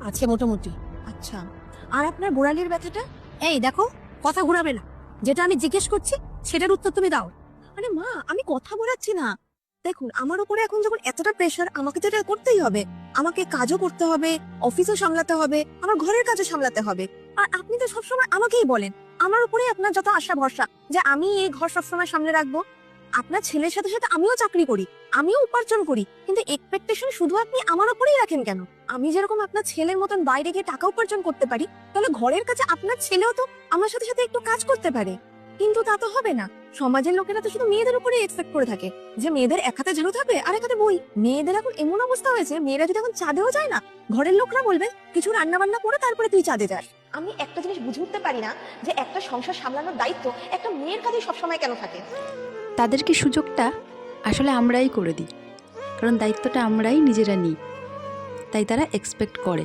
আছে মোটামুটি। আচ্ছা, আর আপনার গোড়ালির ব্যথাটা? এই দেখো, কথা ঘুরাবে না। যেটা আমি জিজ্ঞেস করছি সেটার উত্তর তুমি দাও। আরে মা, আমি কথা বলাচ্ছি না। দেখুন, আমার উপরে এখন যখন এতটা প্রেশার, আমাকে তো এটা করতেই হবে। আমাকে কাজও করতে হবে, অফিসও সামলাতে হবে, আমার ঘরের কাজও সামলাতে হবে। আর আপনি তো সবসময় আমাকেই বলেন, আমার উপরেই আপনার যত আশা ভরসা যে আমি এই ঘর সবসময় সামনে রাখবো। আপনার ছেলের সাথে সাথে আমিও চাকরি করি, আমিও উপার্জন করি, কিন্তু এক্সপেকটেশন শুধু আপনি আমার উপরেই রাখেন কেন? আমি যেরকম আপনার ছেলের মতন বাইরে গিয়ে টাকা উপার্জন করতে পারি, তাহলে ঘরের কাছে আপনার ছেলেও তো আমার সাথে সাথে একটু কাজ করতে পারে। কিন্তু তা তো হবে না। সমাজের লোকেরা তো শুধু মেয়েদের উপরে এক্সপেক্ট করে থাকে যে মেয়েদের এক হাতে ঝাড়ু থাকবে আর এক হাতে বই। মেয়েদের এখন এমন অবস্থা হয়েছে, মেয়েরা যদি এখন চাঁদেও যায় না, ঘরের লোকরা বলবে কিছু রান্না বান্না করে তারপরে তুই চাঁদে যাস। আমি একটা জিনিস বুঝে উঠতে পারি না, যে একটা সংসার সামলানোর দায়িত্ব একটা মেয়ের কাছে সবসময় কেন থাকে। তাদেরকে সুযোগটা আসলে আমরাই করে দিই, কারণ দায়িত্বটা আমরাই নিজেরা নিই, তাই তারা এক্সপেক্ট করে।